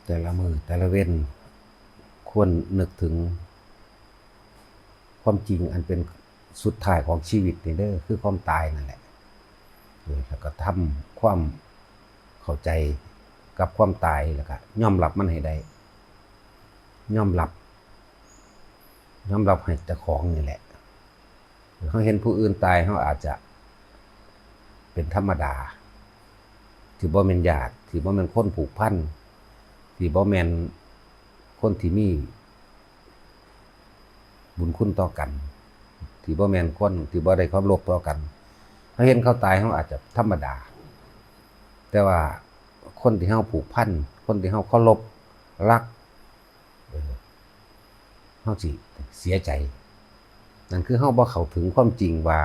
แต่ละมือแต่ละเว้นควรนึกถึงความจริงอันเป็นสุดท้ายของชีวิตนี่เด้อคือความตายนั่นแหละแล้วก็ทำความเข้าใจกับความตายแล้วก็ยอมรับมันให้ได้ยอมรับให้เจ้าของนี่แหละเขาเห็นผู้อื่นตายเขาอาจจะเป็นธรรมดาที่บ่แม่นญาติที่บ่แม่นคนผูกพันที่บ่แม่นคนที่มีบุญคุณต่อกันที่บ่แม่นคนที่บ่ได้เคารพต่อกันเขาเห็นเขาตายเขาอาจจะธรรมดาแต่ว่าคนที่เขาผูกพันคนที่เขาเคารพรักเขาสิเสียใจนั่นคือเขาบ่เข้าถึงความจริงว่า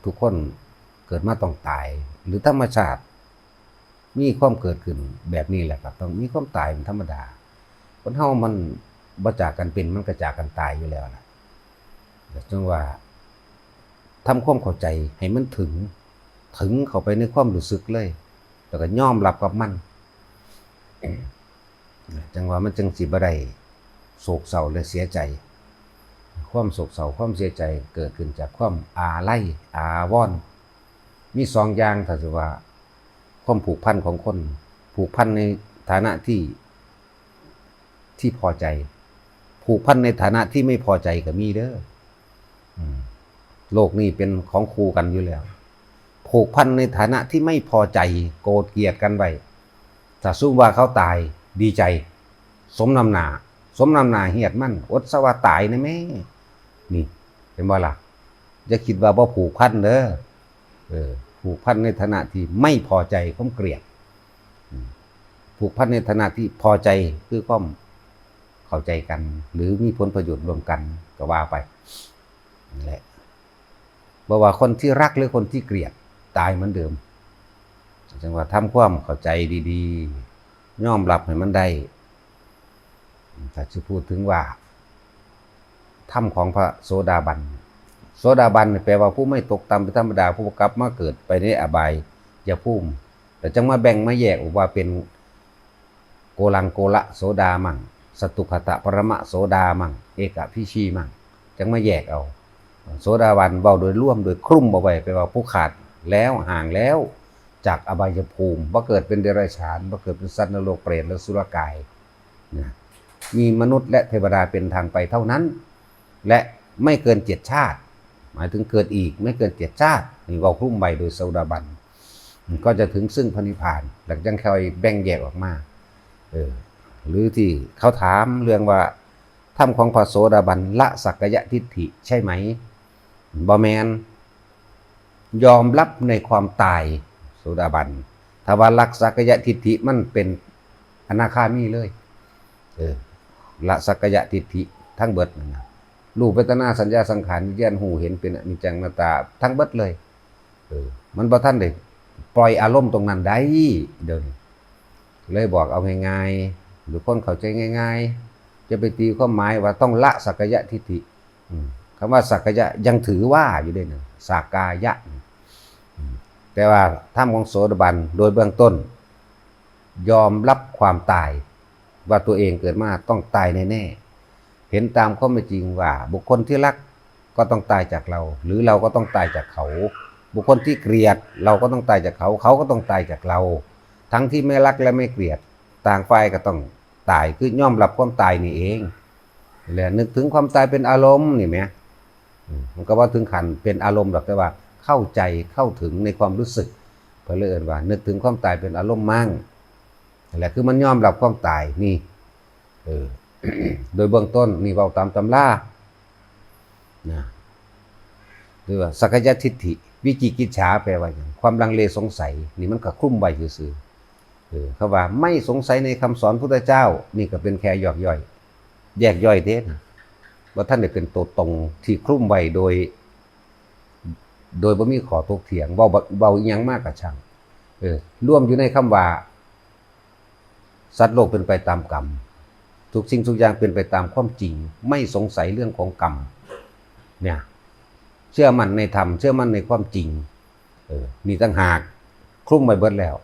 ทุกคนเกิดมาต้องตายหรือธรรมชาติมีความเกิดขึ้นแบบนี้แหละครับต้องมีความตายเป็นธรรมดาคนเฮามันบ่จากกันเป็นมันก็จากกันตายอยู่แล้วล่ะแต่จังว่าทำความเข้าใจให้มันถึงเข้าไปในความรู้สึกเลยแล้วก็ยอมรับกับมันจังว่ามันจึงสิบ่ได้โศกเศร้าและเสียใจความโศกเศร้าความเสียใจเกิดขึ้นจากความอาลัยอาวรณ์มีสองอย่างถ้าสิว่าความผูกพันของคนผูกพันในฐานะที่พอใจผูกพันในฐานะที่ไม่พอใจก็มีเด้อโลกนี้เป็นของคู่กันอยู่แล้วผูกพันในฐานะที่ไม่พอใจโกรธเกลียดกันไว้ถ้าสู้ว่าเขาตายดีใจสมน้ำหน้าเหียดมั่นอดสว่าตายนะแม่นี่เห็นบ่ล่ะอย่าคิดว่าบ่ผูกพันเด้อผูกพันในฐานะที่ไม่พอใจความเกลียดผูกพันในฐานะที่พอใจคือความเข้าใจกันหรือมีผลประโยชน์รวมกันก็ว่าไปนั่นแหละบ่ว่าคนที่รักหรือคนที่เกลียดตายเหมือนเดิมจังว่าทำความเข้าใจดีๆยอมรับให้มันได้ถ้าจะพูดถึงว่าธรรมของพระโสดาบันแปลว่าผู้ไม่ตกต่ำเป็นธรรมดาผู้กลับมาเกิดไปในอบายภูมิแต่จังมาแบ่งมาแยกออกว่าเป็นโกลังโกละโสดามั่งสตุขตะปรมะโสดามั่งเอกพิชีมั่งจังมาแยกเอาโสดาบันเบาโดยร่วมโดยคลุ้มเอาไว้แปลว่าผู้ขาดแล้วห่างแล้วจากอบายภูมิบ่เกิดเป็นเดรัจฉานบ่เกิดเป็นสัตว์นรกเปรตและสุรกายนะมีมนุษย์และเทวดาเป็นทางไปเท่านั้นและไม่เกิน7ชาติหมายถึงเกิดอีกไม่เกิน7ชาตินี่เว้าคลุ้มไว้โดยโสดาบันก็จะถึงซึ่งพระนิพพานหลังจากค่อยแบ่งแยกออกมาหรือที่เขาถามเรื่องว่าธรรมของพระโสดาบันละสักกายทิฏฐิใช่ไหมบ่แม่นยอมรับในความตายโสดาบันถ้าว่าละสักกายทิฏฐิมันเป็นอนาคามีเลยละสักกายทิฏฐิทั้งเบิดนั่นนะรูปเวทนาสัญญาสังขารวิญญาณหูเห็นเป็นอนิจจังอนัตตาทั้งเบิดเลยมันบ่ทันได้ปล่อยอารมณ์ตรงนั้นได้เดี๋ยวนี้เลยบอกเอาง่ายๆหรือคนเข้าใจง่ายๆจะไปตีความหมายว่าต้องละสักกายทิฏฐิคำว่าสักกายะยังถือว่าอยู่ด้วยนะสักกายะแต่ว่าธรรมของโสดาบันโดยเบื้องต้นยอมรับความตายว่าตัวเองเกิดมาต้องตายแน่ๆเห็นตามข้อเป็นจริงว่าบุคคลที่รักก็ต้องตายจากเราหรือเราก็ต้องตายจากเขาบุคคลที่เกลียดเราก็ต้องตายจากเขาเขาก็ต้องตายจากเราทั้งที่ไม่รักและไม่เกลียดต่างฝ่ายก็ต้องตายคือยอมรับความตายนี่เองแล้วนึกถึงความตายเป็นอารมณ์นี่ไหมมันก็ว่าถึงขันเป็นอารมณ์หรอกแต่ว่าเข้าใจเข้าถึงในความรู้สึกเพื่อเอิ้นว่านึกถึงความตายเป็นอารมณ์มั่งนั่นแหละคือมันยอมรับความตายนี่โดยเบื้องต้นนี่เว้าตามตำรานะหรือว่าสักกายทิฏฐิวิจิกิจฉาแปลว่าอย่างความลังเลสงสัยนี่มันก็คลุ้มไว้ซื่อๆเขาว่าไม่สงสัยในคำสอนพุทธเจ้านี่ก็เป็นแค่ย่อยแยกย่อยเด้นะว่าท่านได้เป็นตัวตรงที่คลุ้มไว้โดยบ่มีขอตกเถียงเบาอีหยังมากกับช่างร่วมอยู่ในคำว่าสัตว์โลกเป็นไปตามกรรมทุกสิ่งทุกอย่างเป็นไปตามความจริงไม่สงสัยเรื่องของกรรมเนี่ยเชื่อมั่นในธรรมเชื่อมั่นในความจริงนี่ต่างหากคลุ้มไว้เบิดแล้ว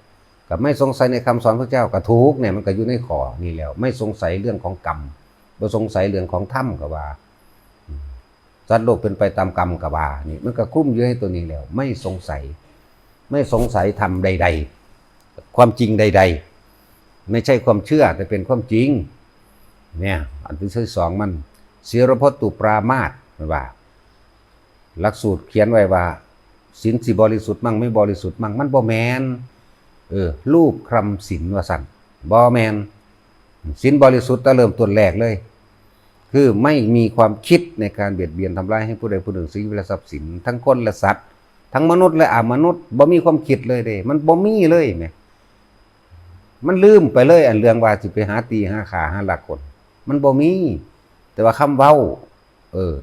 กับไม่สงสัยในคำสอนพระเจ้าก็ถูกเนี่ยมันก็อยู่ในข้อนี่แล้วไม่สงสัยเรื่องของกรรมบ่สงสัยเรื่องของธรรมก็ว่าสัตว์โลกเป็นไปตามกรรมก็ว่านี่มันก็คุ้มอยู่ให้ตัวนี้แล้วไม่สงสัยธรรมใดๆความจริงใดๆไม่ใช่ความเชื่อแต่เป็นความจริงเนี่ยอันที่สองมันศีลพจตุปรามาสว่าหลักสูตรเขียนไว้ว่าศีลสิบริสุทธิ์มั่งไม่บริสุทธิ์มั่งมันบ่แมนรูปคำศีลว่าสั่นบ่แมนศีลบริสุทธิ์แต่เริ่มต้นแรกเลยคือไม่มีความคิดในการเบียดเบียนทำร้ายให้ผู้ใดผู้หนึ่งสิ่งและทรัพย์สินทั้งคนและสัตว์ทั้งมนุษย์และอมนุษย์บ่มีความคิดเลยเด้มันบ่มีเลยแหมมันลืมไปเลยอันเรื่องว่าสิไปหาตีหาฆ่าหาลักคนมันบ่มีแต่ว่าคำเว้า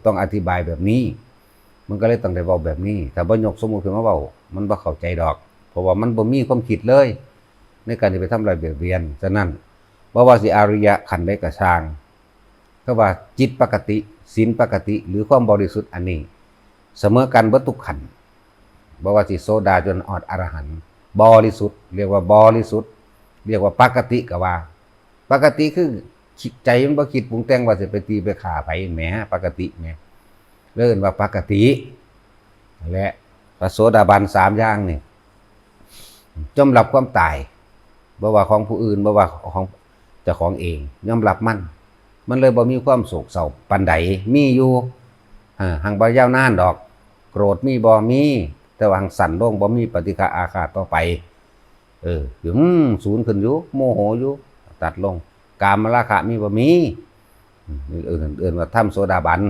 ต้องอธิบายแบบนี้มันก็เลยต้องได้เว้าแบบนี้ถ้าบ่ยกสมมุติขึ้นมาเว้ามันบ่เข้าใจดอกเพราะว่ามันบ่มีความคิดเลยในการที่ไปทำลายเบียดเบียนฉะนั้นบ่ว่าสิอริยะขันธ์ใดก็ช่างก็ว่าจิตปกติศีลปกติหรือความบริสุทธิ์อันนี้เสมอกันเบิดทุกขันธ์บ่ว่าสิโสดาจนอรหันต์บริสุทธิ์เรียกว่าบริสุทธิ์เรียกว่าปกติก็ว่าปกติคือใจมันบ่คิดปรุงแต่งว่าสิไปตีไปฆ่าไผแหมปกติแหมเรียกว่าปกติและพระโสดาบัน3อย่างนี่ยอมรับความตายบ่ว่าของผู้อื่นบ่ว่าของเจ้าของเองยอมรับมันเลยบ่มีความโศกเศร้าปานใดมีอยู่หังบ่ยาวนานดอกโกรธมีบ่มีแต่ว่าหังสั่นลงบ่มีปฏิฆะอาฆาตต่อไปอยู่ศูนย์ขึ้นอยู่โมโหอยู่ตัดลงกามราคะมีบ่มีอื่นว่าทำโสดาบัน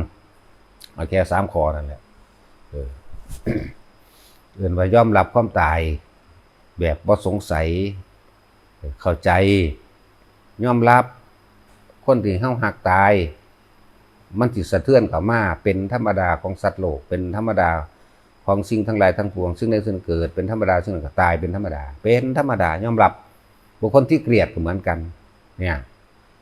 เอาแค่3ข้อนั่นแหละว่ายอมรับความตายแบบบ่สงสัยเข้าใจยอมรับคนที่เฮาหักตายมันสิสะเทือนเข้ามาเป็นธรรมดาของสัตว์โลกเป็นธรรมดาของสิ่งทั้งหลายทั้งปวงซึ่งในซึ่งเกิดเป็นธรรมดาซึ่งก็ตายเป็นธรรมดายอมรับบุคคลที่เกลียดก็เหมือนกันเนี่ย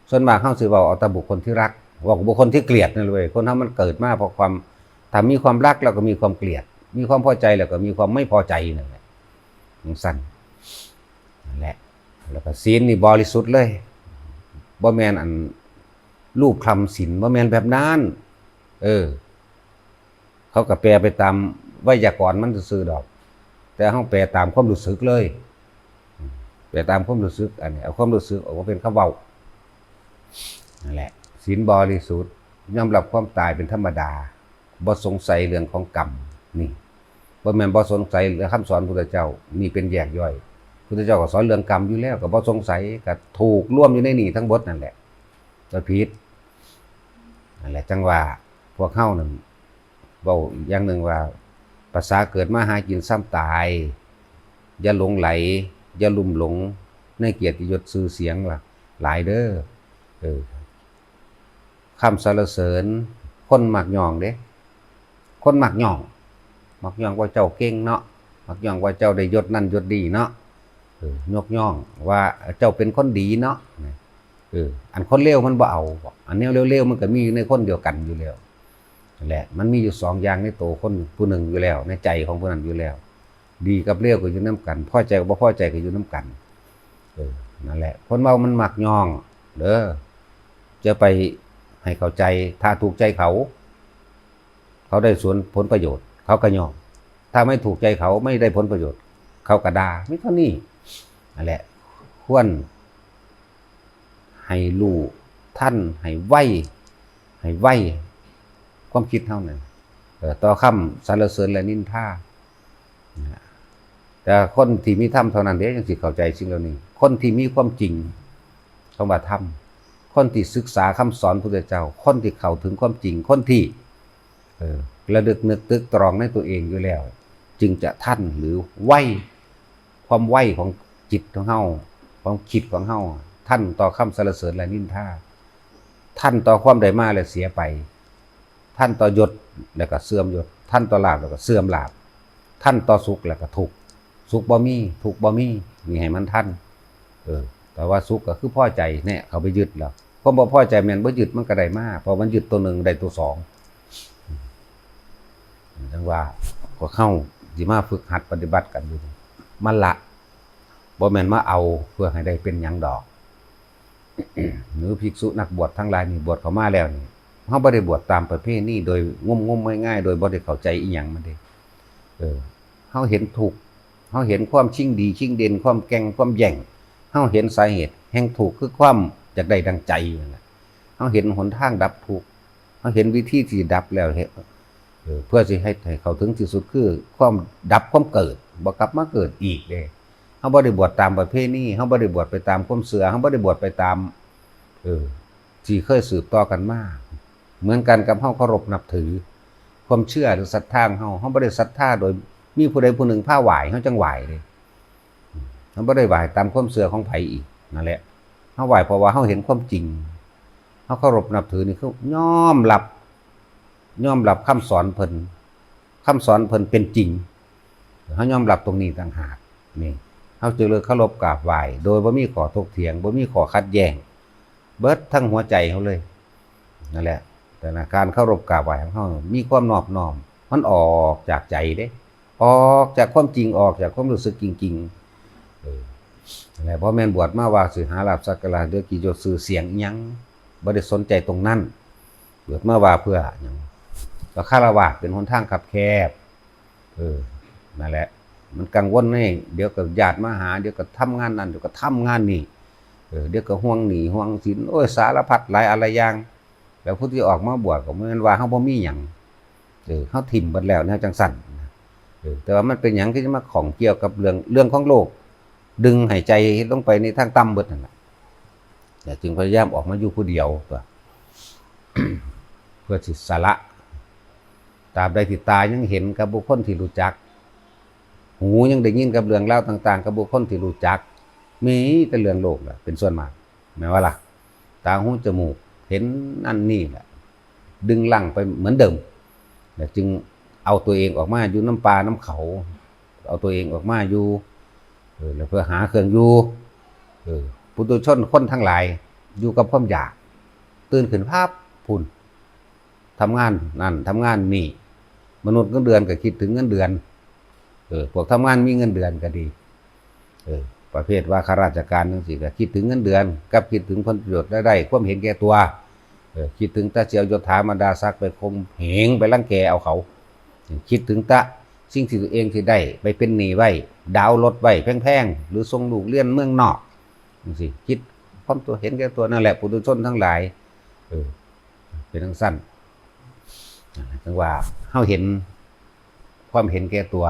ส่วนมากเฮาสิเว้าเอาแต่บุคคลที่รักว่าบุคคลที่เกลียดนั่นเลยคนเฮามันเกิดมาเพราะความถ้ามีความรักแล้วก็มีความเกลียดมีความพอใจแล้วก็มีความไม่พอใจนั่นแหละสั่นนั่นแหละแล้วก็ศีลนี่บริสุทธิ์เลยบ่แม่นอันรูปคำศีลบ่แม่นแบบนั้นเขาก็แปลไปตามไวยากรณ์มันซื่อๆดอกแต่เฮาแปลตามความรู้สึกเลยแปลตามความรู้สึกอันนี้เอาความรู้สึกออกมาเป็นคำเว้านั่นแหละศีลบริสุทธิ์ยอมรับความตายเป็นธรรมดาบ่สงสัยเรื่องของกรรมนี่บ่แม่นบ่สงสัยเรื่องคำสอนพุทธเจ้านี่เป็นแยกย่อยพุทธเจ้าก็สอนเรื่องกรรมอยู่แล้วก็บ่สงสัยก็ถูกร่วมอยู่ในนี่ทั้งหมดนั่นแหละก็ผิดนั่นแหละจังว่าพวกเฮานั่นเว้าอย่างนึงว่าภาษาเกิดมาหากินซ้ำตายอย่าหลงไหลอย่าลุ่มหลงในเกียรติยศชื่อเสียงล่ะหลายเด้อคำสรรเสริญคนมักย่องเด้คนมักย่องว่าเจ้าเก่งเนาะมักย่องว่าเจ้าได้ยศนั่นยศดีเนาะยกย่องว่าเจ้าเป็นคนดีเนาะอันคนเลวมันบ่เอาอันนี้เลวๆมันก็มีอยู่ในคนเดียวกันอยู่แล้วนั่นแหละมันมีอยู่2อย่างในตัวคนผู้หนึ่งอยู่แล้วในใจของผู้นั้นอยู่แล้วดีกับเลวก็อยู่นำกันพอใจกับบ่พอใจก็อยู่นำกันนั่นแหละคนเมามันมักย่องเด้อจะไปให้เข้าใจถ้าถูกใจเขาได้ผลประโยชน์เขาก็ย่องถ้าไม่ถูกใจเขาไม่ได้ผลประโยชน์เขาก็ด่าไม่เท่านี้นั่นแหละควรให้รู้ท่านให้ไวความคิดเท่านั้นต่อคำสรรเสริญและนินทาแต่คนที่มีธรรมเท่านั้นเด้ยังสิเข้าใจสิ่งเหล่านี้คนที่มีความจริงคำว่าธรรมคนที่ศึกษาคำสอนพุทธเจ้าคนที่เข้าถึงความจริงคนที่ระลึกนึกตึกตรองในตัวเองอยู่แล้วจึงจะท่านหรือไวความไวของจิตของเฮาความคิดของเฮาท่านต่อคำสรรเสริญและนินทาท่านต่อความได้มาและเสียไปท่านต่อยศแล้วก็เสื่อมยศท่านต่อลาภแล้วก็เสื่อมลาภท่านต่อสุขแล้วก็ทุกข์สุขบ่มีทุกข์บ่มีนี่ให้มันท่านแต่ว่าสุขก็คือพอใจเนี่ยเขาไปยึดแล้วเพราะบ่พอใจแม่นบ่ยึดมันก็ได้มาเพราะมันยึดตัวหนึ่งได้ตัวสองจังว่าพวกเฮาสิมาฝึกหัดปฏิบัติกันอยู่มันละ บ่แม่นมาเอาเพื่อให้ได้เป็นหยังดอก หรือภิกษุนักบวชทั้งหลายนี่บวชเข้ามาแล้วนี่เฮาบ่ได้บวชตามประเพณีโดยงมๆง่ายๆโดยบ่ได้เข้าใจอีหยังมันเด้เฮาเห็นถูกเฮาเห็นความชิงดีชิงเด่นความแกร่งความแย่งเฮาเห็นสาเหตุแห่งถูกคือความอยากได้ดังใจนั่นแหละเฮาเห็นหนทางดับทุกข์เฮาเห็นวิธีที่ดับแล้วเพื่อสิให้เข้าถึงที่สุดคือความดับความเกิดบ่กลับมาเกิดอีกเด้เฮาบ่ได้บวชตามประเพณีเฮาบ่ได้บวชไปตามความเชื่อเฮาบ่ได้บวชไปตามที่เคยสืบต่อกันมาเหมือนกันกับเฮาเคารพนับถือความเชื่อหรือศรัทธาของเฮาบ่ได้ศรัทธาโดยมีผู้ใดผู้หนึ่งพาไหว้เฮาจังไหว้เด้เฮาบ่ได้ไหว้ตามความเชื่อของไผอีกนั่นแหละเฮาไหว้เพราะว่าเฮาเห็นความจริงเฮาเคารพนับถือนี่คือยอมรับคำสอนเพิ่นเป็นจริงเฮายอมรับตรงนี้ต่างหากนี่เฮาจึงเลยเคารพกราบไหว้โดยบ่มีข้อถกเถียงบ่มีข้อขัดแย้งเบิดทั้งหัวใจเฮาเลยนั่นแหละแต่การเคารพกราบไหว้ของเฮามีความนอบน้อมมันออกจากใจเด้ออกจากความจริงออกจากความรู้สึกจริงๆนั่นแหละเพราะแม่นบวชมาว่าสิหาลาภสักการะเด้อกี่ยศชื่อเสียงอิหยังบ่ได้สนใจตรงนั้นบวชมาว่าเพื่อหยังก็คฤหัสถ์เป็นหนทางคับแคบนั่นแหละมันกังวลให้เดี๋ยวก็ญาติมาหาเดี๋ยวก็ทำงานนั้นเดี๋ยวก็ทำงานนี้เดี๋ยวก็ห่วงหนี้ห่วงสินโอ้ยสารพัดหลายอะไรอย่างแล้วผู้ที่ออกมาบวชก็บ่แม่นว่าเฮาบ่มีหยังเฮาถิ่มเบิดแล้วแนวจังซั่นแต่ว่ามันเป็นหยังที่จะมาของเกี่ยวกับเรื่องของโลกดึงให้ใจลงไปในทางต่ำเบิดนั่นแหละแต่จึงพยายามออกมาอยู่ผู้เดียวตัว เพื่อสิสละตราบใดที่ตายังเห็นกับบุคคลที่รู้จักหูยังได้ยินกับเรื่องเล่าต่างๆกับบุคคลที่รู้จักมีแต่เรื่องโลกแหละเป็นส่วนมากแม้ว่าล่ะตาหูจมูกเห็นนั่นนี่แหละดึงลั่งไปเหมือนเดิมแต่จึงเอาตัวเองออกมาอยู่น้ำปลาน้ำเขาเอาตัวเองออกมาอยู่แล้วเพื่อหาเครื่องอยู่ปุถุชนคนทั้งหลายอยู่กับความอยากตื่นขึ้นภาพพุ่นทำงานนั่นทำงานนี่มนุษย์เงินเดือนก็คิดถึงเงินเดือนพวกทำงานมีเงินเดือนก็ดีประเภทว่าข้าราชการจังซี่ก็คิดถึงเงินเดือนกับคิดถึงผลประโยชน์ได้ความเห็นแก่ตัวคิดถึงตาเจียวยศถาบรรดาศักดิ์ไปข่มเหงไปรังแกเอาเขาคิดถึงตะสิ่งที่ตัวเองที่ได้ไปเป็นหนี้ไว้ดาวรถไว้แพงๆหรือส่งลูกเรียนเมืองนอกจังซี่คิดความตัวเห็นแก่ตัวนั่นแหละปุถุชนทั้งหลายเป็นทั้งสั้นจังว่าเฮาเห็นความเห็นแก่ตัว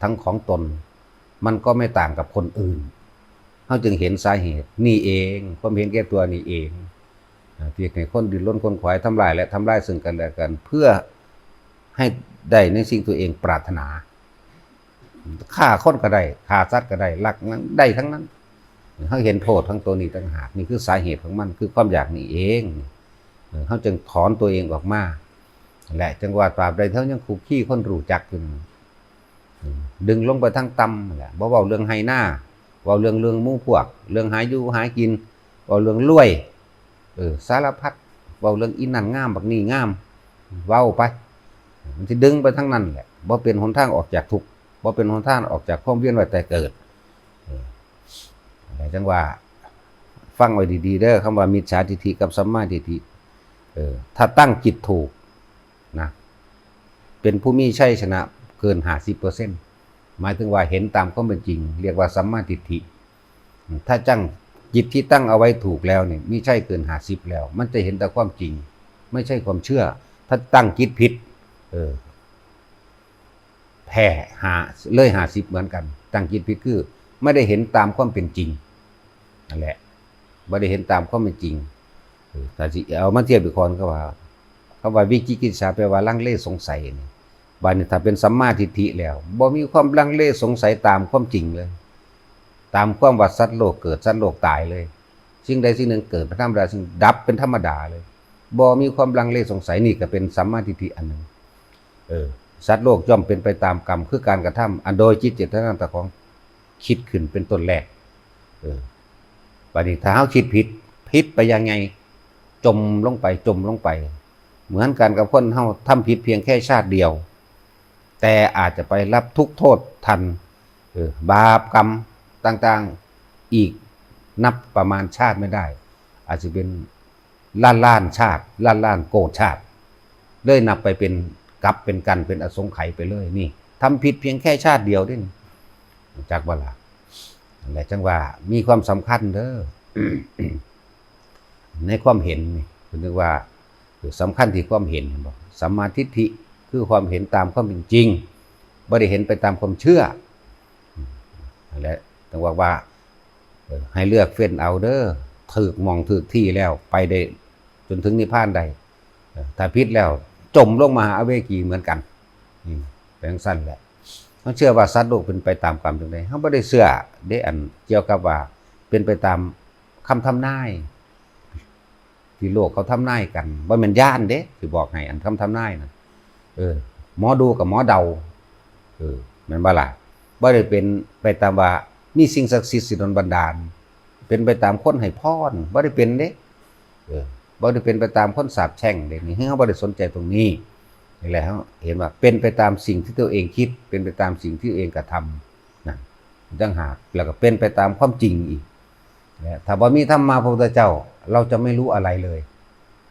ทั้งของตนมันก็ไม่ต่างกับคนอื่นเฮาจึงเห็นสาเหตุนี่เองความเห็นแก่ตัวนี่เองที่ให้คนดิ้นรนคนขวายทำลายและทำลายซึ่งกันและกันเพื่อให้ได้ในสิ่งตัวเองปรารถนาฆ่าคนก็ได้ฆ่าสัตว์ก็ได้ลักนั้นได้ทั้งนั้นเฮาเห็นโทษทั้งตัวนี้ต่างหากนี่คือสาเหตุของมันคือความอยากนี่เองเฮาจึงถอนตัวเองออกมาและจังว่าตราบใดเท่ายังคุกขี้คนรู้จักอยู่ดึงลงไปทางต่ำแหละบ่เว้าเรื่องไห้หน้าเว้าเรื่องหมู่พวกเรื่องหาอยู่หากินเว้าเรื่องรวยสารพัดเว้าเรื่องอีนั่นงามบักนี่งามเว้าไปมันสิดึงไปทางนั้นแหละบ่เป็นหนทางออกจากทุกข์บ่เป็นหนทางออกจากความเวียนว่ายตายเกิดแต่จังว่าฟังไว้ดีๆเด้อคำว่ามิจฉาทิฏฐิกับสัมมาทิฏฐิถ้าตั้งจิตถูกนะเป็นผู้มีชัยชนะเกิน 50% หมายถึงว่าเห็นตามความเป็นจริงเรียกว่าสัมมาทิฏฐิถ้าจิตที่ตั้งเอาไว้ถูกแล้วเนี่ยมีชัยเกิน50แล้วมันจะเห็นแต่ความจริงไม่ใช่ความเชื่อถ้าตั้งจิตผิดแพ้เลย50เหมือนกันตั้งจิตผิดคือไม่ได้เห็นตามความเป็นจริงนั่นแหละไม่ได้เห็นตามความเป็นจริงแต่สิเอามาเทียบอีกคนก็ว่าคำว่าวิจิกิจฉาแปลว่าลังเลสงสัยนี่บัดนี้ถ้าเป็นสัมมาทิฏฐิแล้วบ่มีความลังเลสงสัยตามความจริงเลยตามความว่าสัตว์โลกเกิดสัตว์โลกตายเลยสิ่งใดสิ่งหนึ่งเกิดเป็นธรรมดาสิ่งดับเป็นธรรมดาเลยบ่มีความลังเลสงสัยนี่ก็เป็นสัมมาทิฏฐิอันหนึ่งสัตว์โลกย่อมเป็นไปตามกรรมคือการกระทำอันโดยจิตเจตนาต่างของคิดขึ้นเป็นต้นแรกบัดนี้ถ้าเฮาคิดผิดไปยังไงจมลงไปเหมือนกันกับคนเฮาทำผิดเพียงแค่ชาติเดียวแต่อาจจะไปรับทุกโทษทันบาปกรรม ต่างๆอีกนับประมาณชาติไม่ได้อาจจะเป็นล้านชาติล้านโกฏชาติเลยนับไปเป็นกลับเป็นกันเป็นอสงไขยไปเลยนี่ทำผิดเพียงแค่ชาติเดียวด้วยจากเวลาและจังว่ามีความสำคัญเด้อ ในความเห็นนี่คือนึกว่าสำคัญที่ความเห็นบอกสัมมาทิฏฐิคือความเห็นตามความเป็นจริงไม่ได้เห็นไปตามความเชื่อและต้องว่าให้เลือกเฟ้นเอาเด้อถือมองถือที่แล้วไปได้จนถึงนิพพานได้ถ้าพิษแล้วจมลงมาหาอเวกีเหมือนกันเป็นสั้นแหละเขาเชื่อว่าสัตว์โลกเป็นไปตามกรรมจังไดเขาไม่ได้เชื่อได้อันเกี่ยวกับว่าเป็นไปตามคำทำนายที่โลกเขาทำนายกันว่ามันย่านเด้ที่บอกให้อันคำทำนายนะหมอดูกับหมอเดามันบ่ล่ะบ่ได้เป็นไปตามว่ามีสิ่งศักดิ์สิทธิ์สิดลบันดาลเป็นไปตามคนให้พรบ่ได้เป็นเด้บ่ได้เป็นไปตามคนสาปแช่งเด้นี่เฮาบ่ได้สนใจตรงนี้นี่แหละเห็นว่าเป็นไปตามสิ่งที่ตัวเองคิดเป็นไปตามสิ่งที่ตัวเองกระทำนะจังหากแล้วก็เป็นไปตามความจริงอีกถ้าบ่มีธรรมะพระพุทธเจ้าเราจะไม่รู้อะไรเลย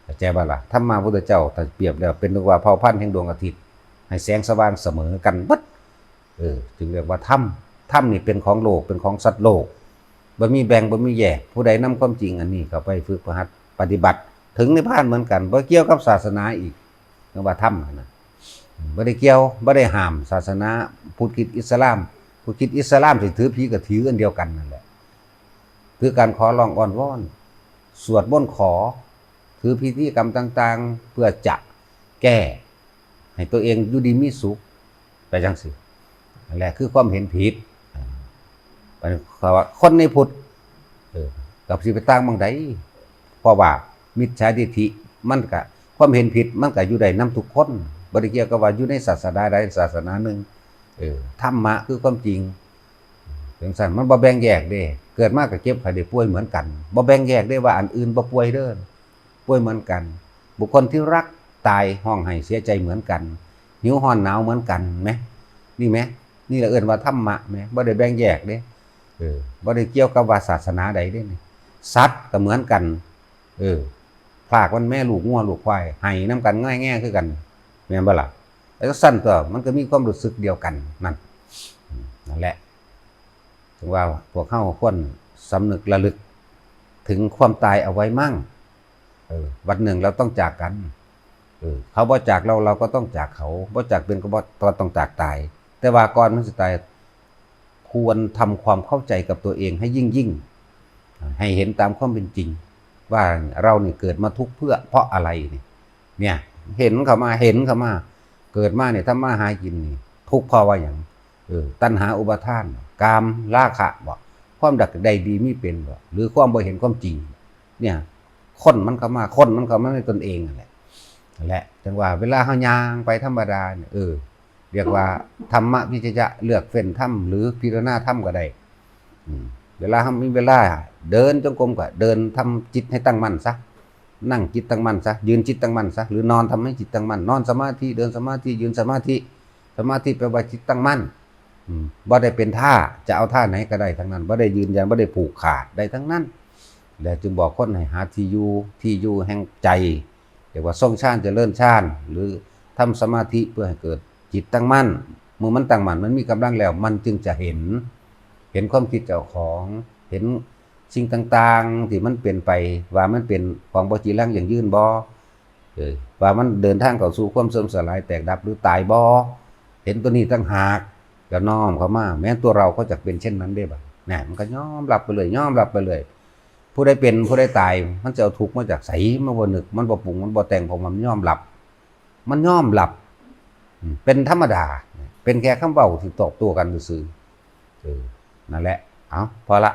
เข้าใจบ่ล่ะธรรมะพระพุทธเจ้าถ้าเปรียบแล้วเป็นนึกว่าเผ่าพันธุ์แห่งดวงอาทิตย์ให้แสงสว่างเสมอกันเบิดจึงเรียกว่าธรรมนี่เป็นของโลกเป็นของสัตว์โลกบ่มีแบ่งบ่มีแยกผู้ใดนำความจริงอันนี้เข้าไปฝึกปฏิบัติถึงนิพพานเหมือนกันบ่เกี่ยวกับศาสนาอีกเรียกว่าธรรมนะบ่ได้เกี่ยวบ่ได้ห้ามศาสนาพุทธคริสต์อิสลามพุทธคริสต์อิสลามสิถือผีก็ถืออันเดียวกันนั่นแหละคือการขอร้องอ้อนวอนสวดมนต์ขอถือพิธีกรรมต่างๆเพื่อจะแก้ให้ตัวเองอยู่ดีมีสุขไปจังสินั่นแหละคือความเห็นผิดคนในพุทธกับสิไปต่างบางใดเพราะว่ามิจฉาทิฏฐิมันก็ความเห็นผิดมันก็อยู่ได้นำทุกคนบ่ได้เกี่ยวกับว่าอยู่ในศาสนาใดศาสนาหนึ่งธรรมะคือความจริงจังซั่นมันบ่แบ่งแยกเด้เกิดมาก็เจ็บไข้ได้ป่วยเหมือนกันบ่แบ่งแยกได้ว่าอันอื่นบ่ป่วยเด้อป่วยเหมือนกันบุคคลที่รักตายห้องไห้เสียใจเหมือนกันหิวร้อนหนาวเหมือนกันไหมนี่ไหมนี่แหละเอิ้นว่าธรรมะไหมบ่ได้แบ่งแยกเด้บ่ได้เกี่ยวกับว่าศาสนาใดเด้สัตว์ก็เหมือนกันพรากมันแม่ลูกงัวลูกควายไห้น้ำกันง่ายแง่คือกันแม่นบ่ล่ะแล้วก็สั้นตัวมันก็มีความรู้สึกเดียวกันนั่นแหละถึงว่าพวกเฮาควรสำนึกระลึกถึงความตายเอาไว้มั่งวันหนึ่งเราต้องจากกันเขาบ่จากเราก็ต้องจากเขาบ่จากเป็นก็บ่ต้องจากตายแต่ว่าก่อนมันสิตายควรทำความเข้าใจกับตัวเองให้ยิ่งให้เห็นตามความเป็นจริงว่าเรานี่เกิดมาทุกข์เพราะอะไรเนี่ยเห็นเขามาเกิดมาเนี่ยถ้ามาหากินนี่ทุกข์เพราะว่าอย่างตัณหาอุปาทานกามราคะบ่ความดักใดดีมีเป็นบ่หรือความบ่เห็นความจริงเนี่ยคนมันเข้ามาในตนเองนั่นแหละจังว่าเวลาเฮาย่างไปธรรมดาเนี่ยเรียกว่าธรรมะวิจจะเลือกเฟ้นธรรมหรือพิจารณาธรรมก็ได้เวลาเฮามีเวลาเดินจงกรมก็เดินทำจิตให้ตั้งมั่นซะนั่งจิตตั้งมั่นซะยืนจิตตั้งมั่นซะหรือนอนทำให้จิตตั้งมั่นนอนสมาธิเดินสมาธิยืนสมาธิแปลว่าจิตตั้งมั่นบ่ได้เป็นท่าจะเอาท่าไหนก็ได้ทั้งนั้นบ่ได้ยืนยันบ่ได้ผูกขาดได้ทั้งนั้นและจึงบอกคนให้หาที่อยู่แห่งใจเรียกว่าทรงฌานเจริญฌานหรือทำสมาธิเพื่อให้เกิดจิตตั้งมั่นเมื่อมันตั้งมั่นมันมีกำลังแล้วมันจึงจะเห็นความคิดเจ้าของเห็นสิ่งต่างๆที่มันเปลี่ยนไปว่ามันเป็นของบ่จีรังอย่างยืนบ่ว่ามันเดินทางเข้าสู่ความเสื่อมสลายแตกดับหรือตายบ่เห็นตัวนี้ตั้งหากก็น้อมเข้ามาแม้ตัวเราก็จะเป็นเช่นนั้นได้บ่เนี่ยมันก็ยอมรับไปเลยผู้ใดเป็นผู้ใดตายมันจะเอาทุกข์มาจากไสมันบ่นึกมันบ่ปรุงมันบ่แต่งของมันยอมรับเป็นธรรมดาเป็นแค่คำเว้าที่ตอบโต้กันซื่อนั่นแหละเอาพอละ